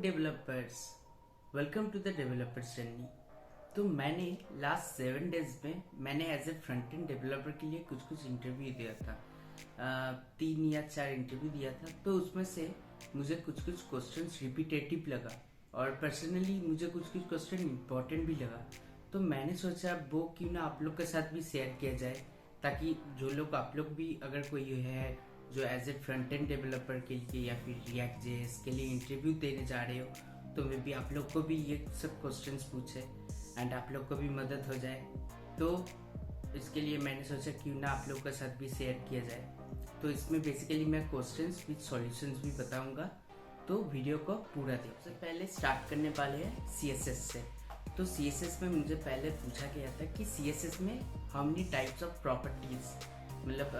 Developers, welcome to the developers journey. तो मैंने last 7 days में मैंने as a front end developer के लिए कुछ इंटरव्यू दिया था। 3 या 4 इंटरव्यू दिया था। तो उसमें से मुझे कुछ क्वेश्चंस रिपीटेटिव लगा और पर्सनली मुझे कुछ क्वेश्चन इम्पोर्टेंट भी लगा। तो मैंने सोचा वो क्यों ना आप लोग के साथ भी शेयर किया जाए, ताकि जो लोग आप लोग भी अगर कोई है जो as a front end developer के लिए या फिर रिएक्ट जेएस के लिए इंटरव्यू देने जा रहे हो, तो मे बी आप लोग को भी ये सब क्वेश्चंस पूछे एंड आप लोग को भी मदद हो जाए। तो इसके लिए मैंने सोचा क्यों ना आप लोग के साथ भी शेयर किया जाए। तो इसमें बेसिकली मैं क्वेश्चंस विद सॉल्यूशंस भी बताऊंगा, तो वीडियो को पूरा देखो। सबसे पहले स्टार्ट करने वाले हैं सीएसएस से। तो सीएसएस में मुझे पहले पूछा गया था कि सीएसएस में how many types of properties, मतलब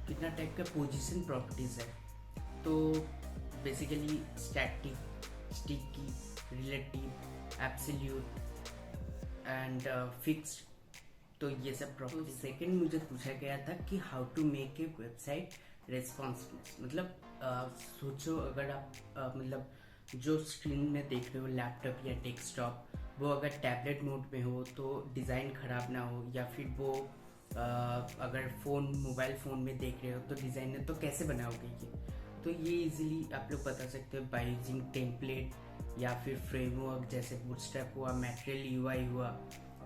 कितना टाइप का पोजीशन प्रॉपर्टीज है। तो basically static, sticky, relative, absolute and fixed, तो ये सब प्रॉपर्टी। सेकंड मुझे पूछा गया था कि how to make a website responsive. मतलब सोचो अगर आप मतलब जो स्क्रीन में देख रहे हो लैपटॉप या डेस्कटॉप, वो अगर टैबलेट मोड में हो तो डिज़ाइन ख़राब ना हो, या फिर वो अगर मोबाइल फ़ोन में देख रहे हो तो डिज़ाइनर तो कैसे बनाओगे ये। तो ये इजीली आप लोग बता सकते हो बाय यूजिंग टेम्पलेट या फिर फ्रेमवर्क जैसे बूटस्ट्रैप हुआ, मटेरियल यूआई हुआ,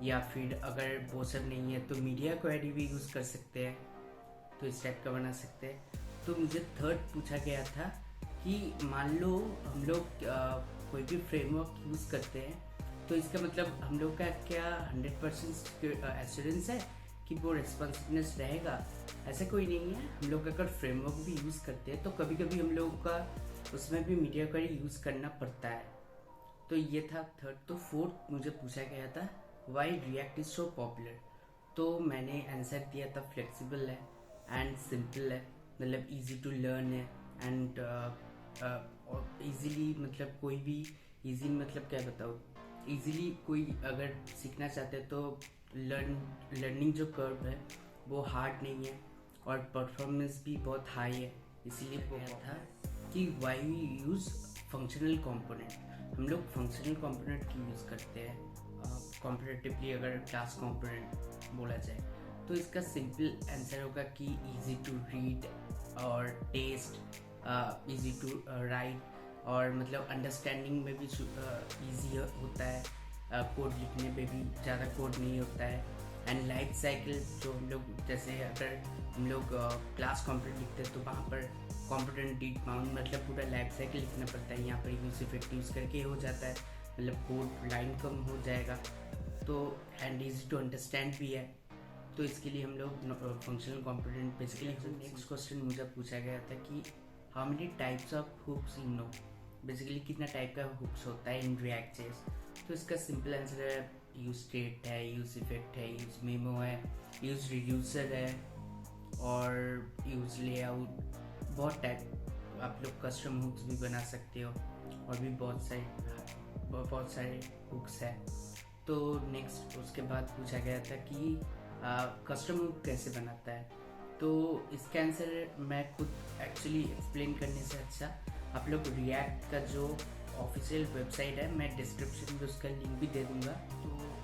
या फिर अगर वो सब नहीं है तो मीडिया क्वेरी भी यूज़ कर सकते हैं, तो इस टाइप का बना सकते हैं। तो मुझे थर्ड पूछा गया था कि मान लो हम लोग कोई भी फ्रेमवर्क यूज़ करते हैं, तो इसका मतलब हम लोग का क्या 100% एश्योरेंस है कि वो रेस्पॉन्सिवनेस रहेगा। ऐसा कोई नहीं है। हम लोग अगर फ्रेमवर्क भी यूज़ करते हैं तो कभी कभी हम लोग का उसमें भी मीडिया क्वेरी यूज़ करना पड़ता है। तो ये था थर्ड। तो फोर्थ मुझे पूछा गया था why React is so popular. तो मैंने आंसर दिया था फ्लेक्सिबल है एंड सिंपल है, मतलब इजी टू लर्न है एंड इजीली, मतलब कोई भी इजी, मतलब क्या बताऊँ, इजीली कोई अगर सीखना चाहते हैं तो लर्निंग जो कर्व है वो हार्ड नहीं है और परफॉर्मेंस भी बहुत हाई है। इसीलिए गया था कि why we use functional component. हम लोग फंक्शनल कंपोनेंट की यूज़ करते हैं कॉम्परेटिवली अगर क्लास कंपोनेंट बोला जाए। तो इसका सिंपल आंसर होगा कि इजी टू रीड और टेस्ट, इजी टू राइट, और मतलब अंडरस्टैंडिंग में भी इजी होता है, कोड लिखने पे भी ज़्यादा कोड नहीं होता है। एंड लाइफ साइकिल जो हम लोग, जैसे अगर हम लोग क्लास कंपोनेंट लिखते हैं तो वहाँ पर कंपोनेंट डीट माउंट, मतलब पूरा लाइफ साइकिल लिखना पड़ता है। यहाँ पर यूज इफेक्ट यूज़ करके हो जाता है, मतलब कोड लाइन कम हो जाएगा। तो एंड इजी टू अंडरस्टैंड भी है, तो इसके लिए हम लोग functional component basically. Next question मुझे पूछा गया था कि how many types of hooks you know, basically कितना टाइप का हुक्स होता है इन रिएक्ट जेएस। तो इसका सिंपल आंसर है यूज स्टेट है, यूज इफेक्ट है, यूज मेमो है, यूज रिड्यूसर है और यूज लेआउट। बहुत टाइप आप लोग कस्टम हुक्स भी बना सकते हो और भी बहुत सारे हुक्स है। तो नेक्स्ट उसके बाद पूछा गया था कि कस्टम हुक कैसे बनाता है। तो इसका आंसर मैं खुद एक्चुअली एक्सप्लेन करने से अच्छा आप लोग रिएक्ट का जो ऑफिशियल वेबसाइट है, मैं डिस्क्रिप्शन में उसका लिंक भी दे दूंगा।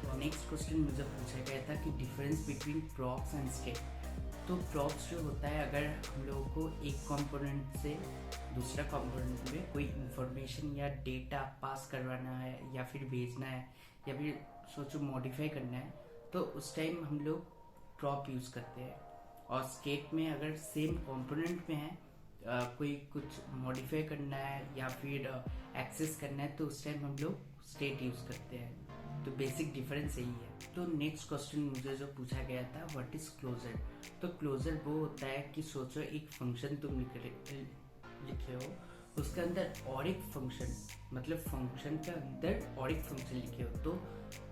तो नेक्स्ट क्वेश्चन मुझे पूछा गया था कि difference between props and state. तो प्रॉप्स जो होता है, अगर हम लोगों को एक कंपोनेंट से दूसरा कंपोनेंट में कोई इंफॉर्मेशन या डेटा पास करवाना है या फिर भेजना है या फिर सोचो मॉडिफाई करना है, तो उस टाइम हम लोग प्रॉप यूज़ करते हैं। और स्टेट में अगर सेम कंपोनेंट में है, कोई कुछ मॉडिफाई करना है या फिर एक्सेस करना है, तो उस टाइम हम लोग स्टेट यूज़ करते हैं। तो बेसिक डिफरेंस यही है। तो नेक्स्ट क्वेश्चन मुझे जो पूछा गया था व्हाट इज क्लोजर। तो क्लोजर वो होता है कि सोचो एक फंक्शन तुम लिखे हो, उसके अंदर और एक फंक्शन, मतलब फंक्शन के अंदर और एक फंक्शन लिखे हो, तो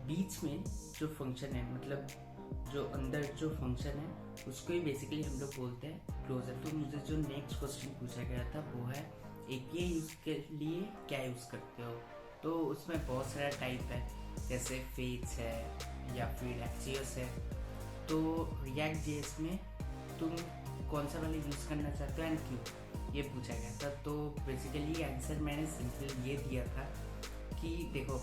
बीच में जो फंक्शन है, मतलब जो अंदर जो फंक्शन है उसको ही बेसिकली हम लोग बोलते हैं क्लोजर। तो मुझे जो नेक्स्ट क्वेश्चन पूछा गया था वो है एपीआई यूज के लिए क्या यूज़ करते हो। तो उसमें बहुत सारा टाइप है, जैसे फेज है या फिर एक्सियस है। तो रिएक्ट जेएस में तुम कौन सा वाला यूज़ करना चाहते हो एंड क्यों, ये पूछा गया था। तो बेसिकली आंसर मैंने सिंपल ये दिया था कि देखो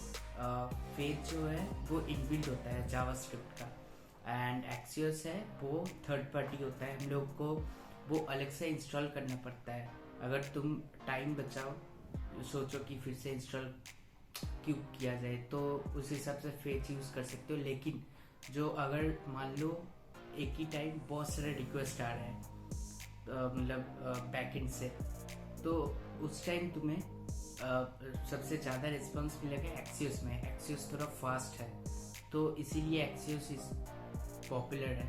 फेज जो है वो इनबिल्ट होता है जावास्क्रिप्ट का, एंड एक्सियोस है वो थर्ड पार्टी होता है, हम लोग को वो अलग से इंस्टॉल करना पड़ता है। अगर तुम टाइम बचाओ, सोचो कि फिर से इंस्टॉल क्यों किया जाए, तो उस हिसाब से फेज यूज़ कर सकते हो। लेकिन जो अगर मान लो एक ही टाइम बहुत सारे रिक्वेस्ट आ रहे हैं मतलब बैकएंड से, तो उस टाइम तुम्हें सबसे ज़्यादा रिस्पॉन्स मिलेगा एक्सियोस में। एक्सियोस थोड़ा फास्ट है, तो इसीलिए एक्सियोस इज पॉपुलर है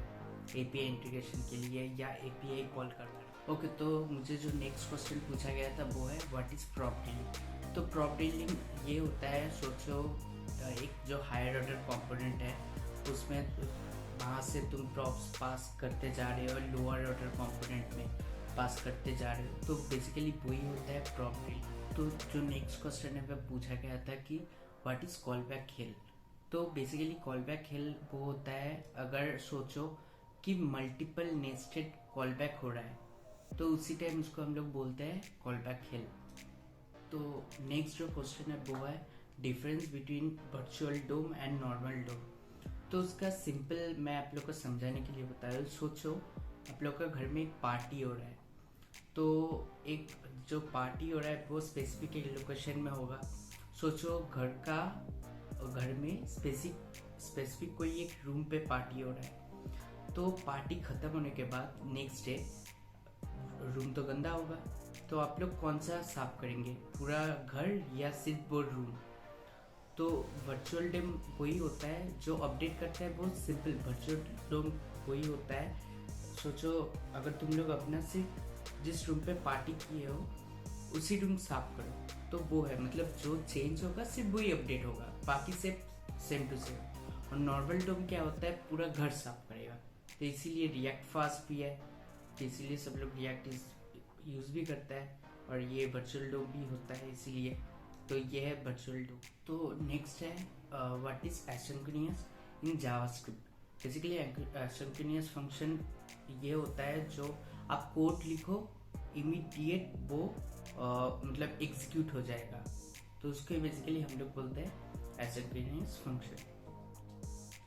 एपीआई इंटीग्रेशन के लिए या एपीआई कॉल करना। ओके, तो मुझे जो नेक्स्ट क्वेश्चन पूछा गया था वो है व्हाट इज़ प्रॉप डीलिंग। तो प्रॉप डीलिंग ये होता है, सोचो एक जो हायर ऑर्डर कंपोनेंट है उसमें वहाँ से तुम प्रॉप्स पास करते जा रहे हो लोअर ऑर्डर कंपोनेंट में पास करते जा रहे हो, तो बेसिकली वही होता है प्रॉप डीलिंग। तो जो नेक्स्ट क्वेश्चन है वह पूछा गया था कि व्हाट इज़ कॉल बैक हिल। तो बेसिकली कॉल बैक हिल वो होता है, अगर सोचो कि मल्टीपल नेस्टेड कॉल बैक हो रहा है, तो उसी टाइम उसको हम लोग बोलते हैं कॉल बैक हिल। तो नेक्स्ट जो क्वेश्चन है वो है difference between virtual dome and normal dome. तो उसका सिंपल मैं आप लोग को समझाने के लिए बता रहा हूँ। सोचो आप लोग का घर में एक पार्टी हो रहा है, तो एक जो पार्टी हो रहा है वो स्पेसिफिक एक लोकेशन में होगा। सोचो घर में स्पेसिफिक कोई एक रूम पे पार्टी हो रहा है, तो पार्टी ख़त्म होने के बाद नेक्स्ट डे रूम तो गंदा होगा, तो आप लोग कौन सा साफ करेंगे, पूरा घर या सिर्फ वो रूम। तो वर्चुअल डोम वही होता है जो अपडेट करता है, बहुत सिंपल वर्चुअल डोम वही होता है। सोचो अगर तुम लोग अपना सिर्फ जिस रूम पे पार्टी किए हो उसी रूम साफ करो, तो वो है मतलब जो चेंज होगा सिर्फ वही अपडेट होगा, बाकी से सेम टू सेम। और नॉर्मल डोम क्या होता है, पूरा घर साफ करेगा। तो इसीलिए रिएक्ट फास्ट भी है, तो इसीलिए सब लोग रिएक्ट यूज़ भी करता है, और ये वर्चुअल डोम भी होता है इसीलिए। तो ये है वर्चुअल डोम। तो नेक्स्ट है what is asynchronous in JavaScript. Basically asynchronous function ये होता है जो आप कोड लिखो इमीडिएट वो मतलब एग्जीक्यूट हो जाएगा, तो उसको बेसिकली हम लोग बोलते हैं एसिंक्रोनस फंक्शन।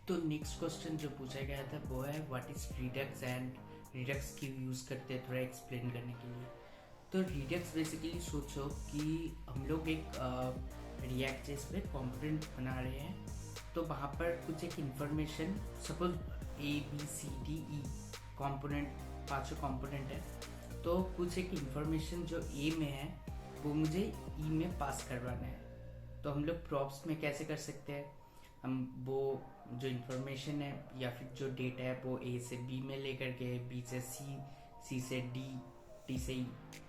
तो नेक्स्ट क्वेश्चन जो पूछा गया था वो है what is Redux and Redux की यूज़ करते हैं थोड़ा एक्सप्लेन करने के लिए। तो रिडक्स बेसिकली सोचो कि हम लोग एक रिएक्ट जेस पे कंपोनेंट बना रहे हैं, तो वहाँ पर कुछ एक information suppose ABCDE component 5 component है, तो कुछ एक इन्फॉर्मेशन जो A में है वो मुझे E में पास करवाना है। तो हम लोग प्रॉप्स में कैसे कर सकते हैं, हम वो जो इन्फॉर्मेशन है या फिर जो डेटा है वो A से B में लेकर के B से C, C से D से E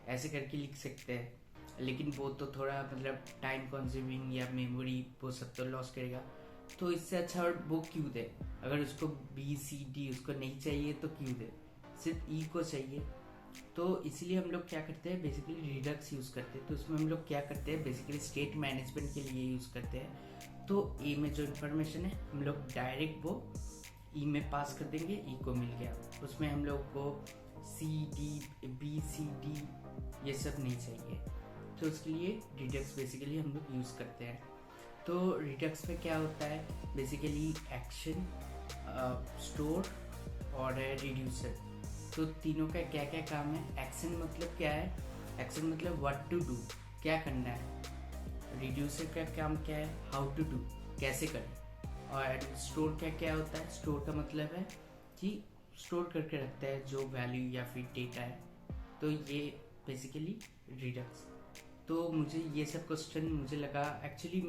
ऐसे करके लिख सकते हैं। लेकिन वो तो थोड़ा मतलब टाइम कंज्यूमिंग या मेमोरी वो सब तो लॉस करेगा, तो इससे अच्छा और वो क्यों दे, अगर उसको BCD उसको नहीं चाहिए तो क्यों दे, सिर्फ E को चाहिए। तो इसीलिए हम लोग क्या करते हैं, बेसिकली रिडक्स यूज़ करते हैं। तो उसमें हम लोग क्या करते हैं, बेसिकली स्टेट मैनेजमेंट के लिए यूज़ करते हैं। तो A में जो इन्फॉर्मेशन है हम लोग डायरेक्ट वो E में पास कर देंगे, E को मिल गया, उसमें हम लोग को C D B C D ये सब नहीं चाहिए। तो उसके लिए रिडक्स बेसिकली हम लोग यूज़ करते हैं। तो रिडक्स में क्या होता है, बेसिकली एक्शन, स्टोर और रिड्यूसर। तो तीनों का क्या क्या काम है। एक्शन मतलब क्या है, एक्शन मतलब व्हाट टू डू, क्या करना है। रिड्यूसर का काम क्या है, हाउ टू डू, कैसे करें। और स्टोर क्या क्या होता है, स्टोर का मतलब है कि स्टोर करके रखता है जो वैल्यू या फिर डेटा है। तो ये बेसिकली रिडक्स। तो मुझे ये सब क्वेश्चन मुझे लगा एक्चुअली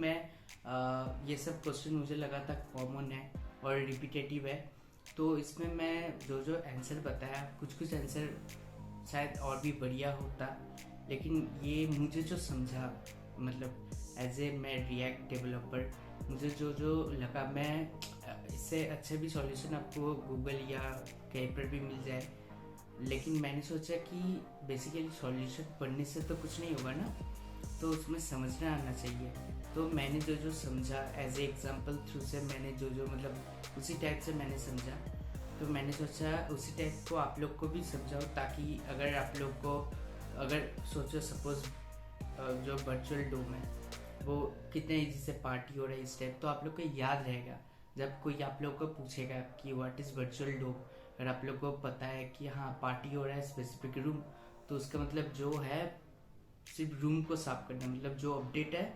ये सब क्वेश्चन मुझे लगा था कॉमन है और रिपीटेटिव है, तो इसमें मैं जो जो आंसर बताया कुछ आंसर शायद और भी बढ़िया होता, लेकिन ये मुझे जो समझा मतलब एज ए मैं रिएक्ट डेवलपर मुझे जो जो लगा, मैं इससे अच्छा भी सॉल्यूशन आपको गूगल या कहीं पर भी मिल जाए, लेकिन मैंने सोचा कि बेसिकली सॉल्यूशन पढ़ने से तो कुछ नहीं होगा ना, तो उसमें समझना आना चाहिए। तो मैंने जो समझा एज ए एग्जांपल थ्रू से मैंने जो मतलब उसी टाइप से मैंने समझा, तो मैंने सोचा उसी टाइप को आप लोग को भी समझाओ, ताकि अगर आप लोग को अगर सोचो सपोज जो वर्चुअल डोम है वो कितने ईजी से पार्टी हो रहा है इस टाइप, तो आप लोग को याद रहेगा जब कोई आप लोग को पूछेगा कि व्हाट इज़ वर्चुअल डोम, अगर आप लोग को पता है कि हाँ पार्टी हो रहा है स्पेसिफिक रूम, तो उसका मतलब जो है सिर्फ रूम को साफ करना, मतलब जो अपडेट है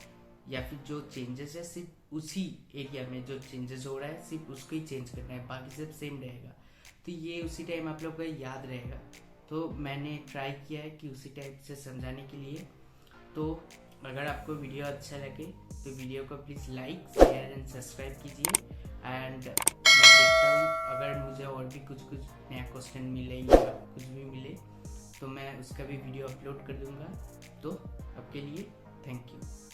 या फिर जो चेंजेस है सिर्फ उसी एरिया में जो चेंजेस हो रहा है सिर्फ उसको ही चेंज करना है, बाकी सब सेम रहेगा। तो ये उसी टाइम आप लोग को याद रहेगा। तो मैंने ट्राई किया है कि उसी टाइप से समझाने के लिए। तो अगर आपको वीडियो अच्छा लगे तो वीडियो को please like share and subscribe कीजिए। एंड मैं देखता हूँ अगर मुझे और भी कुछ नया क्वेश्चन मिले या कुछ भी मिले तो मैं उसका भी वीडियो अपलोड कर दूँगा। तो आपके लिए थैंक यू।